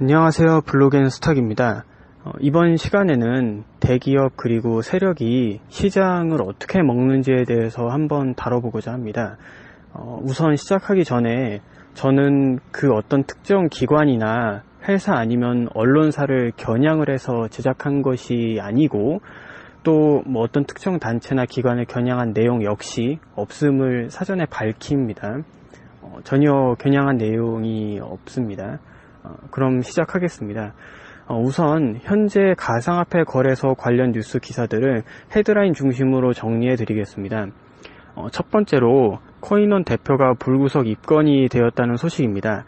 안녕하세요. 블로겐스탁입니다. 이번 시간에는 대기업 그리고 세력이 시장을 어떻게 먹는지에 대해서 한번 다뤄보고자 합니다. 우선 시작하기 전에 저는 그 어떤 특정 기관이나 회사 아니면 언론사를 겨냥을 해서 제작한 것이 아니고 또 뭐 어떤 특정 단체나 기관을 겨냥한 내용 역시 없음을 사전에 밝힙니다. 전혀 겨냥한 내용이 없습니다. 그럼 시작하겠습니다. 우선 현재 가상화폐 거래소 관련 뉴스 기사들을 헤드라인 중심으로 정리해 드리겠습니다. 첫 번째로 코인원 대표가 불구속 입건이 되었다는 소식입니다.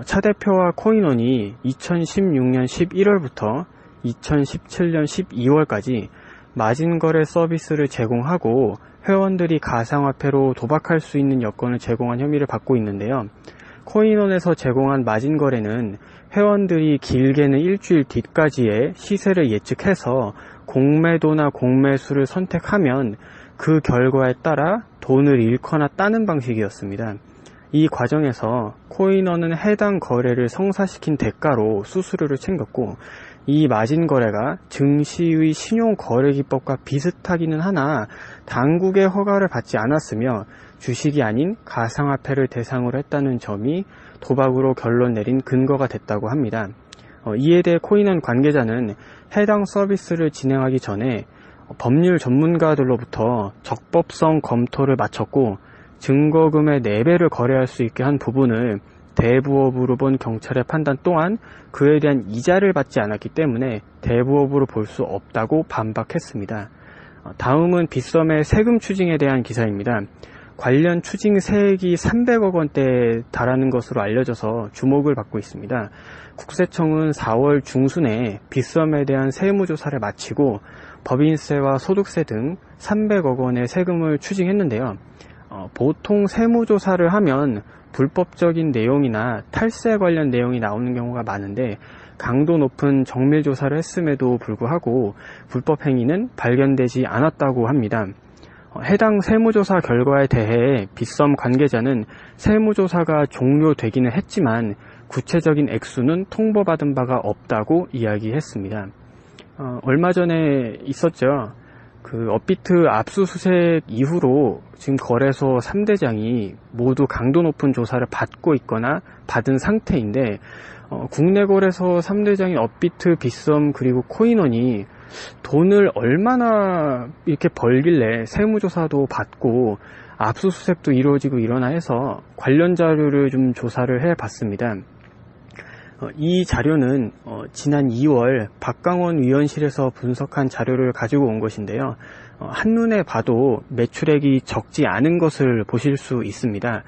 차 대표와 코인원이 2016년 11월부터 2017년 12월까지 마진거래 서비스를 제공하고 회원들이 가상화폐로 도박할 수 있는 여건을 제공한 혐의를 받고 있는데요. 코인원에서 제공한 마진거래는 회원들이 길게는 일주일 뒤까지의 시세를 예측해서 공매도나 공매수를 선택하면 그 결과에 따라 돈을 잃거나 따는 방식이었습니다. 이 과정에서 코인원은 해당 거래를 성사시킨 대가로 수수료를 챙겼고, 이 마진거래가 증시의 신용거래기법과 비슷하기는 하나 당국의 허가를 받지 않았으며 주식이 아닌 가상화폐를 대상으로 했다는 점이 도박으로 결론 내린 근거가 됐다고 합니다. 이에 대해 코인원 관계자는 해당 서비스를 진행하기 전에 법률 전문가들로부터 적법성 검토를 마쳤고, 증거금의 4배를 거래할 수 있게 한 부분을 대부업으로 본 경찰의 판단 또한 그에 대한 이자를 받지 않았기 때문에 대부업으로 볼 수 없다고 반박했습니다. 다음은 빗썸의 세금 추징에 대한 기사입니다. 관련 추징 세액이 300억 원대에 달하는 것으로 알려져서 주목을 받고 있습니다. 국세청은 4월 중순에 빗썸에 대한 세무조사를 마치고 법인세와 소득세 등 300억 원의 세금을 추징했는데요. 보통 세무조사를 하면 불법적인 내용이나 탈세 관련 내용이 나오는 경우가 많은데, 강도 높은 정밀조사를 했음에도 불구하고 불법 행위는 발견되지 않았다고 합니다. 해당 세무조사 결과에 대해 빗썸 관계자는 세무조사가 종료되기는 했지만 구체적인 액수는 통보받은 바가 없다고 이야기했습니다. 얼마 전에 있었죠. 그 업비트 압수수색 이후로 지금 거래소 3대장이 모두 강도 높은 조사를 받고 있거나 받은 상태인데, 국내 거래소 3대장인 업비트, 빗썸 그리고 코인원이 돈을 얼마나 이렇게 벌길래 세무조사도 받고 압수수색도 이루어지고 이러나 해서 관련 자료를 좀 조사를 해봤습니다. 이 자료는 지난 2월 박강원 위원실에서 분석한 자료를 가지고 온 것인데요. 한눈에 봐도 매출액이 적지 않은 것을 보실 수 있습니다.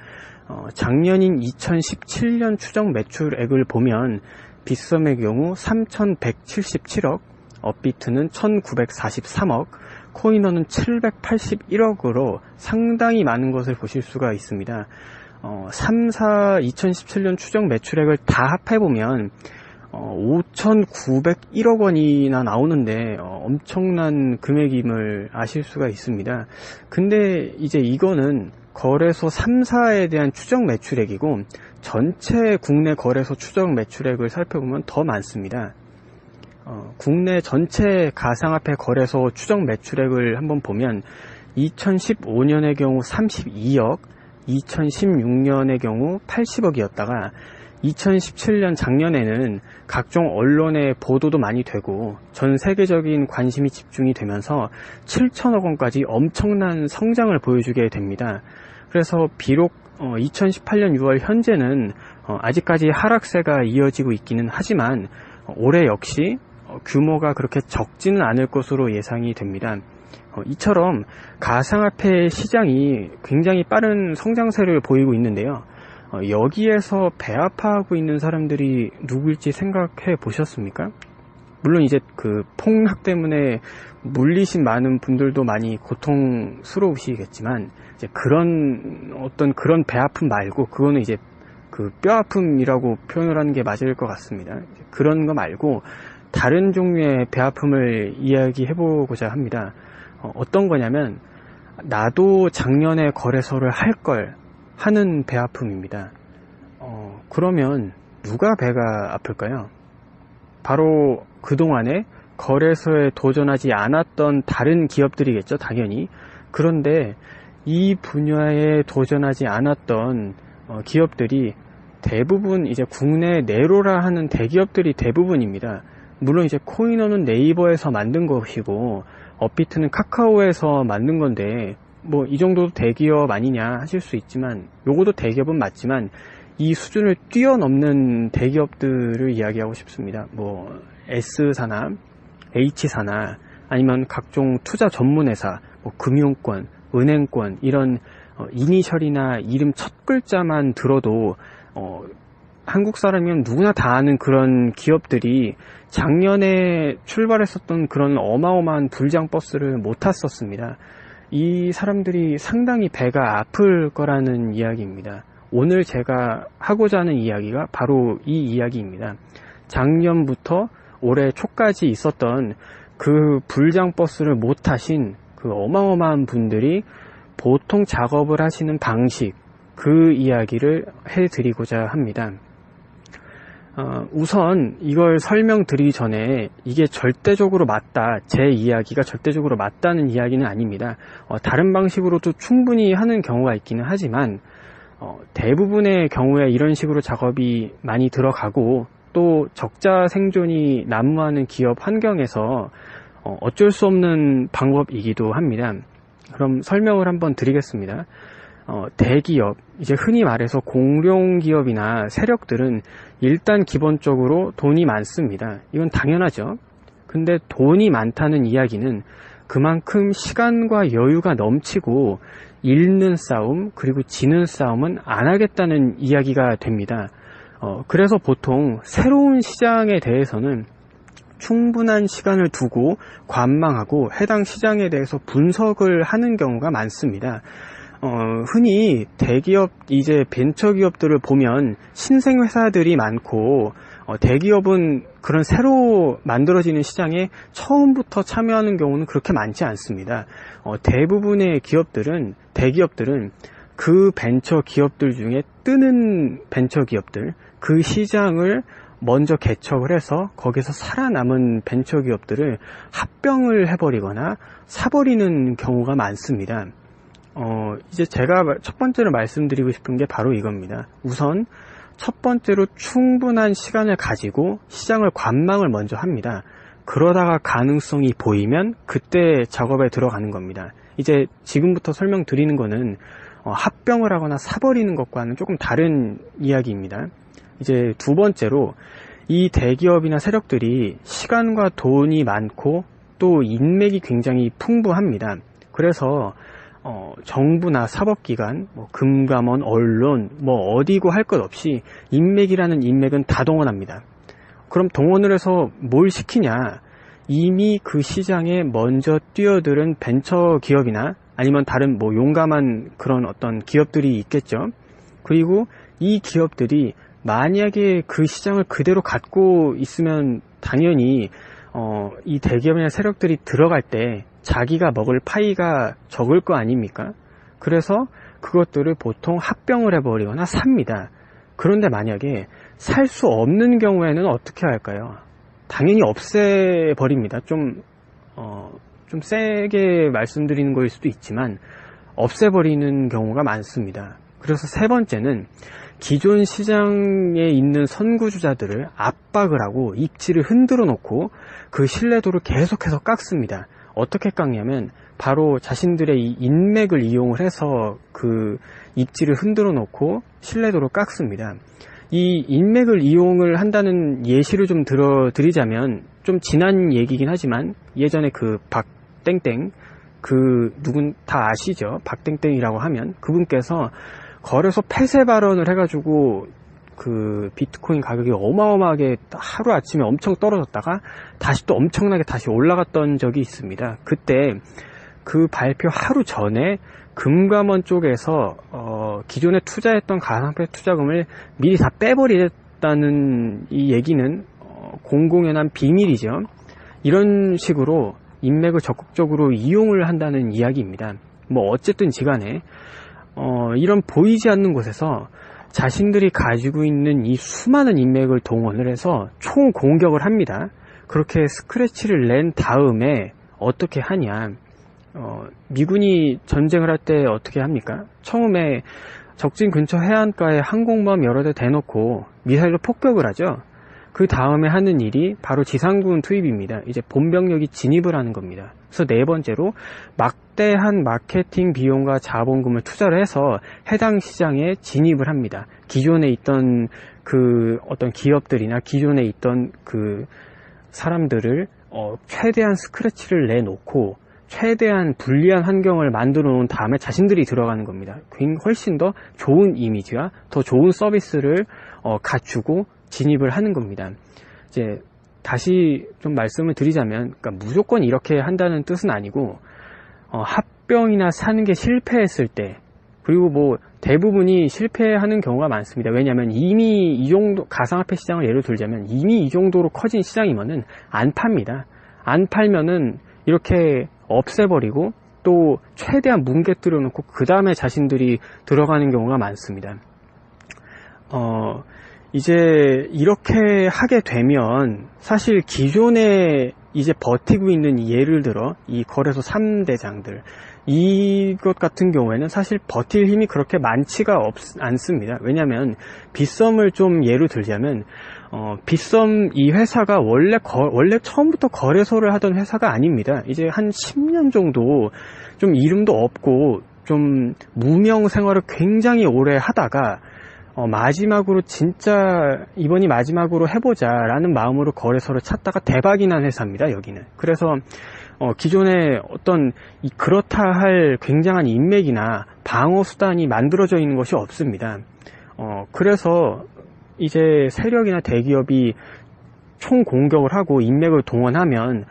작년인 2017년 추정 매출액을 보면 빗썸의 경우 3,177억, 업비트는 1,943억, 코인원은 781억으로 상당히 많은 것을 보실 수가 있습니다. 2017년 추정 매출액을 다 합해보면 5,901억 원이나 나오는데 엄청난 금액임을 아실 수가 있습니다. 근데 이제 이거는 거래소 3사에 대한 추정 매출액이고, 전체 국내 거래소 추정 매출액을 살펴보면 더 많습니다. 국내 전체 가상화폐 거래소 추정 매출액을 한번 보면 2015년의 경우 32억, 2016년의 경우 80억이었다가 2017년 작년에는 각종 언론의 보도도 많이 되고 전 세계적인 관심이 집중이 되면서 7천억 원까지 엄청난 성장을 보여주게 됩니다. 그래서 비록 2018년 6월 현재는 아직까지 하락세가 이어지고 있기는 하지만 올해 역시 규모가 그렇게 적지는 않을 것으로 예상이 됩니다. 이처럼 가상화폐 시장이 굉장히 빠른 성장세를 보이고 있는데요. 여기에서 배아파하고 있는 사람들이 누구일지 생각해 보셨습니까? 물론 이제 그 폭락 때문에 물리신 많은 분들도 많이 고통스러우시겠지만, 이제 그런 배아픔 말고, 그거는 이제 그 뼈아픔이라고 표현을 하는 게 맞을 것 같습니다. 그런 거 말고 다른 종류의 배아픔을 이야기해보고자 합니다. 어떤 거냐면, 나도 작년에 거래소를 할 걸 하는 배아픔입니다. 그러면 누가 배가 아플까요? 바로 그동안에 거래소에 도전하지 않았던 다른 기업들이겠죠, 당연히. 그런데 이 분야에 도전하지 않았던 기업들이 대부분 이제 국내 내로라 하는 대기업들이 대부분입니다. 물론 이제 코인원은 네이버에서 만든 것이고 업비트는 카카오에서 만든 건데 뭐 이 정도도 대기업 아니냐 하실 수 있지만, 요것도 대기업은 맞지만 이 수준을 뛰어넘는 대기업들을 이야기하고 싶습니다. 뭐 S사나 H사나 아니면 각종 투자 전문회사, 뭐 금융권, 은행권, 이런 이니셜이나 이름 첫 글자만 들어도 한국 사람이면 누구나 다 아는 그런 기업들이 작년에 출발했었던 그런 어마어마한 불장 버스를 못 탔었습니다. 이 사람들이 상당히 배가 아플 거라는 이야기입니다. 오늘 제가 하고자 하는 이야기가 바로 이 이야기입니다. 작년부터 올해 초까지 있었던 그 불장 버스를 못 타신 그 어마어마한 분들이 보통 작업을 하시는 방식, 그 이야기를 해드리고자 합니다. 우선 이걸 설명드리기 전에 이게 절대적으로 맞다, 제 이야기가 절대적으로 맞다는 이야기는 아닙니다. 다른 방식으로도 충분히 하는 경우가 있기는 하지만 대부분의 경우에 이런 식으로 작업이 많이 들어가고 또 적자 생존이 난무하는 기업 환경에서 어쩔 수 없는 방법이기도 합니다. 그럼 설명을 한번 드리겠습니다. 대기업, 이제 흔히 말해서 공룡기업이나 세력들은 일단 기본적으로 돈이 많습니다. 이건 당연하죠. 근데 돈이 많다는 이야기는 그만큼 시간과 여유가 넘치고 잃는 싸움 그리고 지는 싸움은 안 하겠다는 이야기가 됩니다. 그래서 보통 새로운 시장에 대해서는 충분한 시간을 두고 관망하고 해당 시장에 대해서 분석을 하는 경우가 많습니다. 흔히 대기업, 이제 벤처기업들을 보면 신생회사들이 많고 대기업은 그런 새로 만들어지는 시장에 처음부터 참여하는 경우는 그렇게 많지 않습니다. 대부분의 기업들은, 대기업들은 그 벤처기업들 중에 뜨는 벤처기업들, 그 시장을 먼저 개척을 해서 거기서 살아남은 벤처기업들을 합병을 해버리거나 사버리는 경우가 많습니다. 이제 제가 첫 번째로 말씀드리고 싶은 게 바로 이겁니다. 우선 첫 번째로 충분한 시간을 가지고 시장을 관망을 먼저 합니다. 그러다가 가능성이 보이면 그때 작업에 들어가는 겁니다. 이제 지금부터 설명드리는 거는 합병을 하거나 사버리는 것과는 조금 다른 이야기입니다. 이제 두 번째로 이 대기업이나 세력들이 시간과 돈이 많고 또 인맥이 굉장히 풍부합니다. 그래서 정부나 사법기관, 금감원, 언론, 어디고 할 것 없이 인맥이라는 인맥은 다 동원합니다. 그럼 동원을 해서 뭘 시키냐? 이미 그 시장에 먼저 뛰어드는 벤처기업이나 아니면 다른 용감한 그런 어떤 기업들이 있겠죠. 그리고 이 기업들이 만약에 그 시장을 그대로 갖고 있으면 당연히 이 대기업이나 세력들이 들어갈 때 자기가 먹을 파이가 적을 거 아닙니까? 그래서 그것들을 보통 합병을 해버리거나 삽니다. 그런데 만약에 살 수 없는 경우에는 어떻게 할까요? 당연히 없애버립니다. 좀 세게 말씀드리는 거일 수도 있지만 없애버리는 경우가 많습니다. 그래서 세 번째는 기존 시장에 있는 선구주자들을 압박을 하고 입지를 흔들어 놓고 그 신뢰도를 계속해서 깎습니다. 어떻게 깎냐면 바로 자신들의 이 인맥을 이용을 해서 그 입지를 흔들어 놓고 신뢰도를 깎습니다. 이 인맥을 이용을 한다는 예시를 좀 들어드리자면 좀 지난 얘기긴 하지만 예전에 그 박땡땡, 누군 다 아시죠? 박땡땡이라고 하면 그분께서 거래소 폐쇄 발언을 해가지고 그 비트코인 가격이 어마어마하게 하루아침에 엄청 떨어졌다가 다시 또 엄청나게 다시 올라갔던 적이 있습니다. 그때 그 발표 하루 전에 금감원 쪽에서 기존에 투자했던 가상화폐 투자금을 미리 다 빼버리겠다는 이 얘기는 공공연한 비밀이죠. 이런 식으로 인맥을 적극적으로 이용을 한다는 이야기입니다. 어쨌든지 간에 이런 보이지 않는 곳에서 자신들이 가지고 있는 이 수많은 인맥을 동원을 해서 총 공격을 합니다. 그렇게 스크래치를 낸 다음에 어떻게 하냐, 미군이 전쟁을 할 때 어떻게 합니까? 처음에 적진 근처 해안가에 항공모함 여러 대 대놓고 미사일로 폭격을 하죠. 그 다음에 하는 일이 바로 지상군 투입입니다. 이제 본병력이 진입을 하는 겁니다. 그래서 네 번째로 막대한 마케팅 비용과 자본금을 투자를 해서 해당 시장에 진입을 합니다. 기존에 있던 그 어떤 기업들이나 기존에 있던 그 사람들을 최대한 스크래치를 내놓고 최대한 불리한 환경을 만들어 놓은 다음에 자신들이 들어가는 겁니다. 훨씬 더 좋은 이미지와 더 좋은 서비스를 갖추고 진입을 하는 겁니다. 이제 다시 좀 말씀을 드리자면, 그러니까 무조건 이렇게 한다는 뜻은 아니고, 합병이나 사는 게 실패했을 때, 그리고 뭐 대부분이 실패하는 경우가 많습니다. 왜냐하면 이미 이 정도, 가상화폐 시장을 예를 들자면 이미 이 정도로 커진 시장이면은 안 팝니다. 안 팔면은 이렇게 없애버리고 또 최대한 뭉개뜨려 놓고 그 다음에 자신들이 들어가는 경우가 많습니다. 이제 이렇게 하게 되면 사실 기존에 이제 버티고 있는, 예를 들어 이 거래소 3대장들, 이것 같은 경우에는 사실 버틸 힘이 그렇게 많지가 않습니다. 왜냐하면 빗썸을 좀 예로 들자면, 빗썸 이 회사가 원래 처음부터 거래소를 하던 회사가 아닙니다. 이제 한 10년 정도 좀 이름도 없고 좀 무명 생활을 굉장히 오래 하다가 마지막으로 진짜 이번이 마지막으로 해보자 라는 마음으로 거래소를 찾다가 대박이 난 회사입니다. 여기는. 그래서 기존에 어떤 그렇다 할 굉장한 인맥이나 방어 수단이 만들어져 있는 것이 없습니다. 그래서 이제 세력이나 대기업이 총 공격을 하고 인맥을 동원하면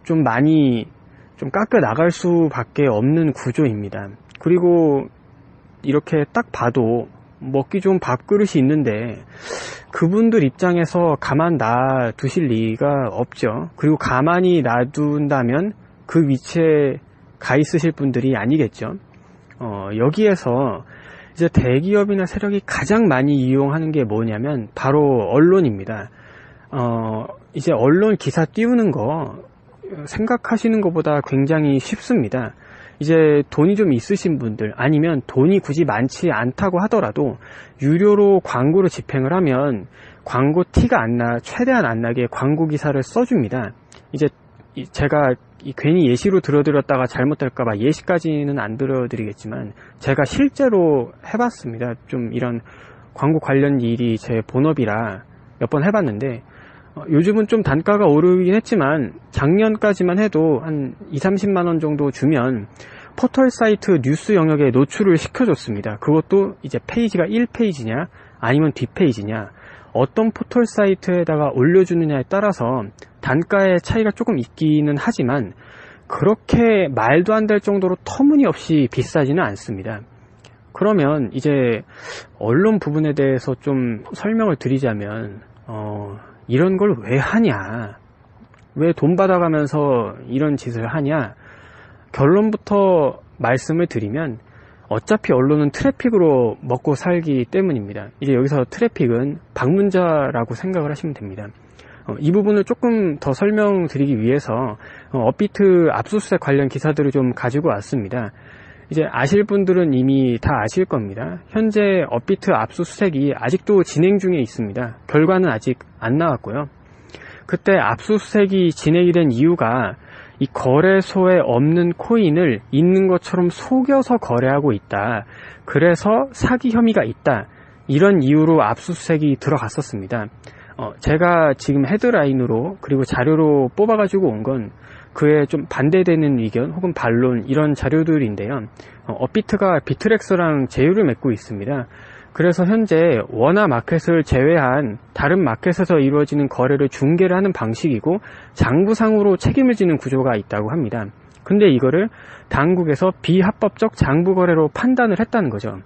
좀 많이 좀 깎여 나갈 수밖에 없는 구조입니다. 그리고 이렇게 딱 봐도 먹기 좋은 밥그릇이 있는데 그분들 입장에서 가만 놔두실 리가 없죠. 그리고 가만히 놔둔다면 그 위치에 가 있으실 분들이 아니겠죠. 여기에서 이제 대기업이나 세력이 가장 많이 이용하는 게 뭐냐면 바로 언론입니다. 이제 언론 기사 띄우는 거 생각하시는 것보다 굉장히 쉽습니다. 이제 돈이 좀 있으신 분들, 아니면 돈이 굳이 많지 않다고 하더라도 유료로 광고를 집행을 하면 광고 티가 안 나, 최대한 안 나게 광고 기사를 써줍니다. 이제 제가 괜히 예시로 들어드렸다가 잘못될까봐 예시까지는 안 들어드리겠지만 제가 실제로 해봤습니다. 좀 이런 광고 관련 일이 제 본업이라 몇 번 해봤는데 요즘은 좀 단가가 오르긴 했지만 작년까지만 해도 한 20-30만원 정도 주면 포털 사이트 뉴스 영역에 노출을 시켜줬습니다. 그것도 이제 페이지가 1페이지냐 아니면 뒷페이지냐, 어떤 포털 사이트에다가 올려주느냐에 따라서 단가의 차이가 조금 있기는 하지만 그렇게 말도 안 될 정도로 터무니없이 비싸지는 않습니다. 그러면 이제 언론 부분에 대해서 좀 설명을 드리자면 이런 걸 왜 하냐, 왜 돈 받아가면서 이런 짓을 하냐, 결론부터 말씀을 드리면 어차피 언론은 트래픽으로 먹고 살기 때문입니다. 이제 여기서 트래픽은 방문자라고 생각을 하시면 됩니다. 이 부분을 조금 더 설명드리기 위해서 업비트 압수수색 관련 기사들을 좀 가지고 왔습니다. 이제 아실 분들은 이미 다 아실 겁니다. 현재 업비트 압수수색이 아직도 진행 중에 있습니다. 결과는 아직 안 나왔고요. 그때 압수수색이 진행이 된 이유가 이 거래소에 없는 코인을 있는 것처럼 속여서 거래하고 있다, 그래서 사기 혐의가 있다, 이런 이유로 압수수색이 들어갔었습니다. 제가 지금 헤드라인으로 그리고 자료로 뽑아가지고 온 건 그에 좀 반대되는 의견 혹은 반론, 이런 자료들인데요. 업비트가 비트렉스랑 제휴를 맺고 있습니다. 그래서 현재 원화 마켓을 제외한 다른 마켓에서 이루어지는 거래를 중개를 하는 방식이고 장부상으로 책임을 지는 구조가 있다고 합니다. 근데 이거를 당국에서 비합법적 장부 거래로 판단을 했다는 거죠.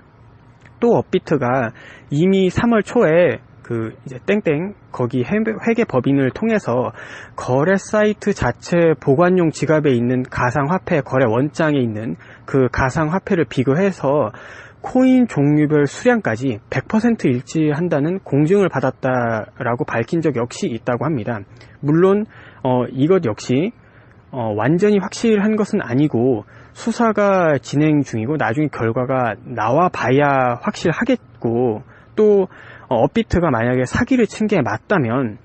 또 업비트가 이미 3월 초에 그 이제 땡땡 거기 회계 법인을 통해서 거래 사이트 자체 보관용 지갑에 있는 가상화폐 거래 원장에 있는 그 가상화폐를 비교해서 코인 종류별 수량까지 100% 일치한다는 공증을 받았다라고 밝힌 적 역시 있다고 합니다. 물론 이것 역시 완전히 확실한 것은 아니고 수사가 진행 중이고 나중에 결과가 나와 봐야 확실하겠고, 또 업비트가 만약에 사기를 친 게 맞다면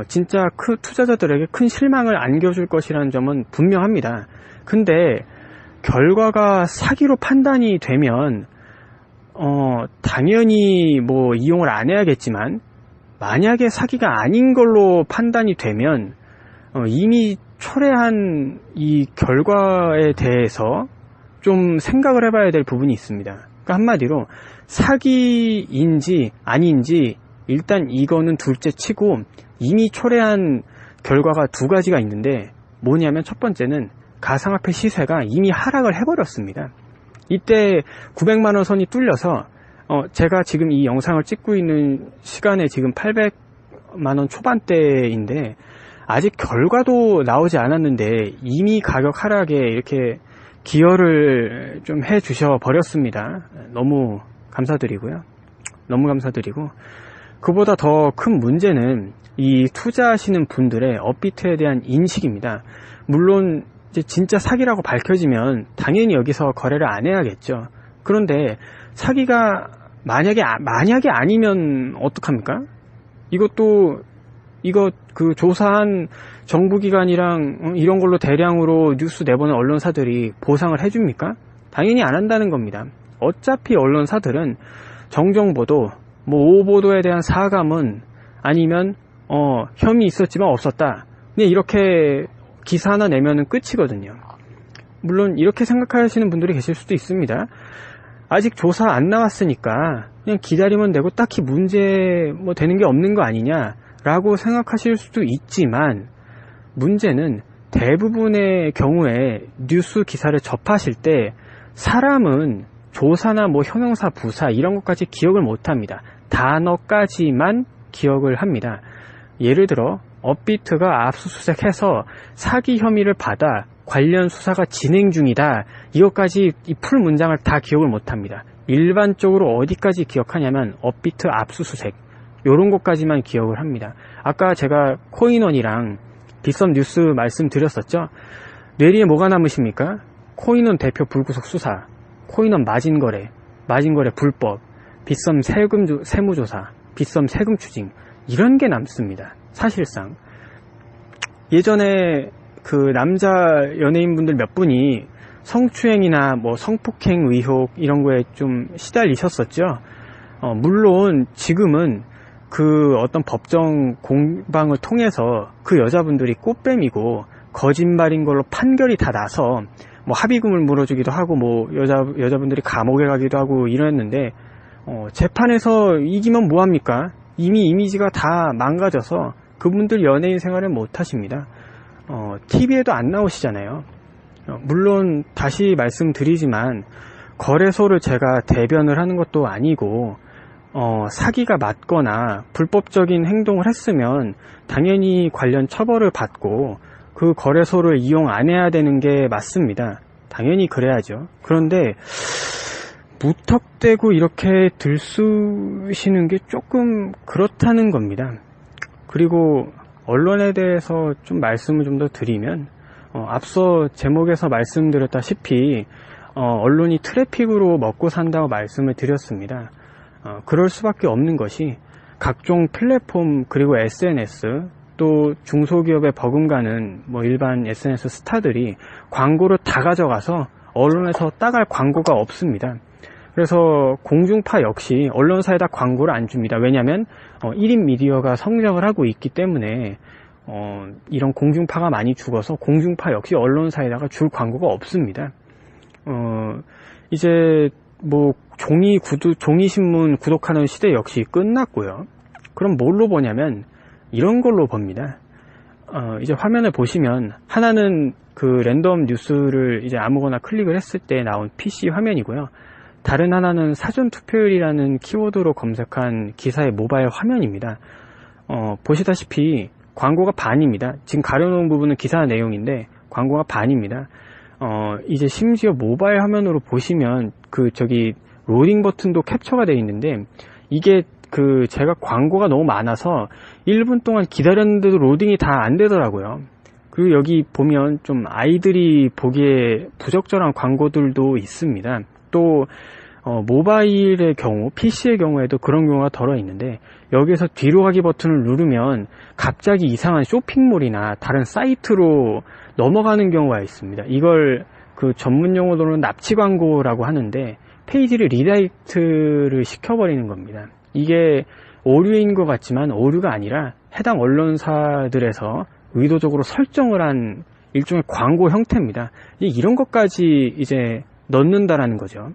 진짜 투자자들에게 큰 실망을 안겨줄 것이라는 점은 분명합니다. 근데 결과가 사기로 판단이 되면 당연히 뭐 이용을 안 해야겠지만, 만약에 사기가 아닌 걸로 판단이 되면 이미 초래한 이 결과에 대해서 좀 생각을 해봐야 될 부분이 있습니다. 그러니까 한마디로 사기인지 아닌지 일단 이거는 둘째 치고, 이미 초래한 결과가 두 가지가 있는데, 뭐냐면 첫 번째는 가상화폐 시세가 이미 하락을 해버렸습니다. 이때 900만원 선이 뚫려서 제가 지금 이 영상을 찍고 있는 시간에 지금 800만원 초반대인데 아직 결과도 나오지 않았는데 이미 가격 하락에 이렇게 기여를 좀 해 주셔 버렸습니다. 너무 감사드리고요. 너무 감사드리고, 그보다 더 큰 문제는 이 투자하시는 분들의 업비트에 대한 인식입니다. 물론 이제 진짜 사기라고 밝혀지면 당연히 여기서 거래를 안 해야겠죠. 그런데 사기가 만약에 아니면 어떡합니까? 이거 그 조사한 정부기관이랑 이런 걸로 대량으로 뉴스 내보는 언론사들이 보상을 해줍니까? 당연히 안 한다는 겁니다. 어차피 언론사들은 정정보도, 뭐 오보도에 대한 사과문, 아니면 혐의 있었지만 없었다, 그냥 이렇게 기사 하나 내면은 끝이거든요. 물론 이렇게 생각하시는 분들이 계실 수도 있습니다. 아직 조사 안 나왔으니까 그냥 기다리면 되고 딱히 문제 뭐 되는 게 없는 거 아니냐 라고 생각하실 수도 있지만, 문제는 대부분의 경우에 뉴스 기사를 접하실 때 사람은 조사나 뭐 형용사, 부사 이런 것까지 기억을 못합니다. 단어까지만 기억을 합니다. 예를 들어 업비트가 압수수색해서 사기 혐의를 받아 관련 수사가 진행 중이다, 이것까지 이 풀 문장을 다 기억을 못합니다. 일반적으로 어디까지 기억하냐면 업비트 압수수색, 요런 것까지만 기억을 합니다. 아까 제가 코인원이랑 빗썸 뉴스 말씀드렸었죠. 뇌리에 뭐가 남으십니까? 코인원 대표 불구속 수사, 코인원 마진거래 불법, 빗썸 세무조사, 빗썸 세금 추징, 이런 게 남습니다. 사실상 예전에 그 남자 연예인분들 몇 분이 성추행이나 뭐 성폭행 의혹 이런 거에 좀 시달리셨었죠. 물론 지금은 그 어떤 법정 공방을 통해서 그 여자분들이 꽃뱀이고 거짓말인 걸로 판결이 다 나서 뭐 합의금을 물어주기도 하고 뭐 여자분들이 감옥에 가기도 하고 이랬는데, 재판에서 이기면 뭐합니까? 이미 이미지가 다 망가져서 그분들 연예인 생활을 못 하십니다. TV에도 안 나오시잖아요. 물론 다시 말씀드리지만 거래소를 제가 대변을 하는 것도 아니고, 사기가 맞거나 불법적인 행동을 했으면 당연히 관련 처벌을 받고 그 거래소를 이용 안 해야 되는 게 맞습니다. 당연히 그래야죠. 그런데 무턱대고 이렇게 들쑤시는 게 조금 그렇다는 겁니다. 그리고 언론에 대해서 좀 말씀을 좀 더 드리면, 앞서 제목에서 말씀드렸다시피 언론이 트래픽으로 먹고 산다고 말씀을 드렸습니다. 그럴 수밖에 없는 것이 각종 플랫폼 그리고 SNS, 또 중소기업에 버금가는 뭐 일반 SNS 스타들이 광고를 다 가져가서 언론에서 따갈 광고가 없습니다. 그래서 공중파 역시 언론사에다 광고를 안 줍니다. 왜냐하면 1인 미디어가 성장을 하고 있기 때문에 이런 공중파가 많이 죽어서 공중파 역시 언론사에다가 줄 광고가 없습니다. 이제 뭐 종이신문 구독하는 시대 역시 끝났고요. 그럼 뭘로 보냐면 이런 걸로 봅니다. 이제 화면을 보시면 하나는 그 랜덤 뉴스를 이제 아무거나 클릭을 했을 때 나온 PC 화면이고요. 다른 하나는 사전투표율이라는 키워드로 검색한 기사의 모바일 화면입니다. 보시다시피 광고가 반입니다. 지금 가려놓은 부분은 기사 내용인데 광고가 반입니다. 이제 심지어 모바일 화면으로 보시면 로딩 버튼도 캡처가 되어 있는데 이게 제가 광고가 너무 많아서 1분 동안 기다렸는데도 로딩이 다 안 되더라고요. 그리고 여기 보면 좀 아이들이 보기에 부적절한 광고들도 있습니다. 또 모바일의 경우, PC의 경우에도 그런 경우가 덜어 있는데 여기에서 뒤로 가기 버튼을 누르면 갑자기 이상한 쇼핑몰이나 다른 사이트로 넘어가는 경우가 있습니다. 이걸 전문 용어로는 납치 광고라고 하는데 페이지를 리다이렉트를 시켜버리는 겁니다. 이게 오류인 것 같지만 오류가 아니라 해당 언론사들에서 의도적으로 설정을 한 일종의 광고 형태입니다. 이런 것까지 이제 넣는다라는 거죠.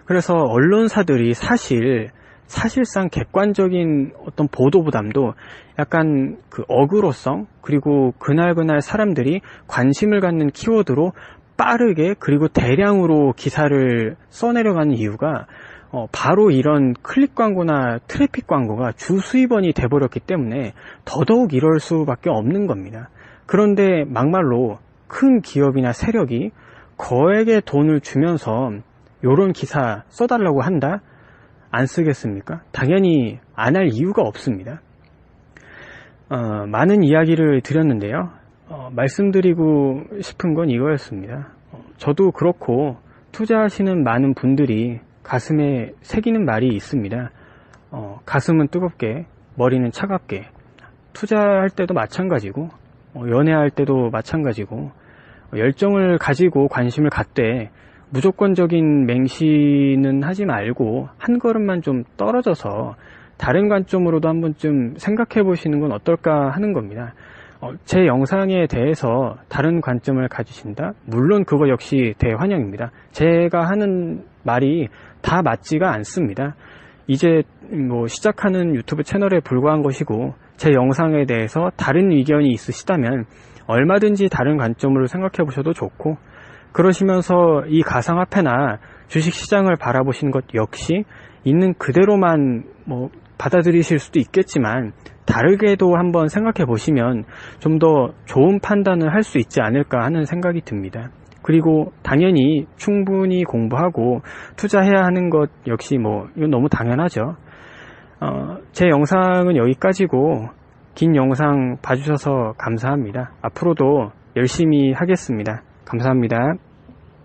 그래서 언론사들이 사실상 객관적인 어떤 보도보담도 약간 어그로성, 그리고 그날 사람들이 관심을 갖는 키워드로 빠르게 그리고 대량으로 기사를 써내려가는 이유가 바로 이런 클릭 광고나 트래픽 광고가 주 수입원이 돼버렸기 때문에 더더욱 이럴 수밖에 없는 겁니다. 그런데 막말로 큰 기업이나 세력이 거액의 돈을 주면서 요런 기사 써달라고 한다? 안 쓰겠습니까? 당연히 안 할 이유가 없습니다. 많은 이야기를 드렸는데요. 말씀드리고 싶은 건 이거였습니다. 저도 그렇고 투자하시는 많은 분들이 가슴에 새기는 말이 있습니다. 가슴은 뜨겁게, 머리는 차갑게. 투자할 때도 마찬가지고, 연애할 때도 마찬가지고, 열정을 가지고 관심을 갖되 무조건적인 맹신은 하지 말고 한 걸음만 좀 떨어져서 다른 관점으로도 한 번쯤 생각해 보시는 건 어떨까 하는 겁니다. 제 영상에 대해서 다른 관점을 가지신다? 물론 그거 역시 대환영입니다. 제가 하는 말이 다 맞지가 않습니다. 이제 시작하는 유튜브 채널에 불과한 것이고 제 영상에 대해서 다른 의견이 있으시다면 얼마든지 다른 관점으로 생각해 보셔도 좋고, 그러시면서 이 가상화폐나 주식시장을 바라보시는 것 역시 있는 그대로만 받아들이실 수도 있겠지만 다르게도 한번 생각해 보시면 좀 더 좋은 판단을 할 수 있지 않을까 하는 생각이 듭니다. 그리고 당연히 충분히 공부하고 투자해야 하는 것 역시 이건 너무 당연하죠. 제 영상은 여기까지고 긴 영상 봐주셔서 감사합니다. 앞으로도 열심히 하겠습니다. 감사합니다.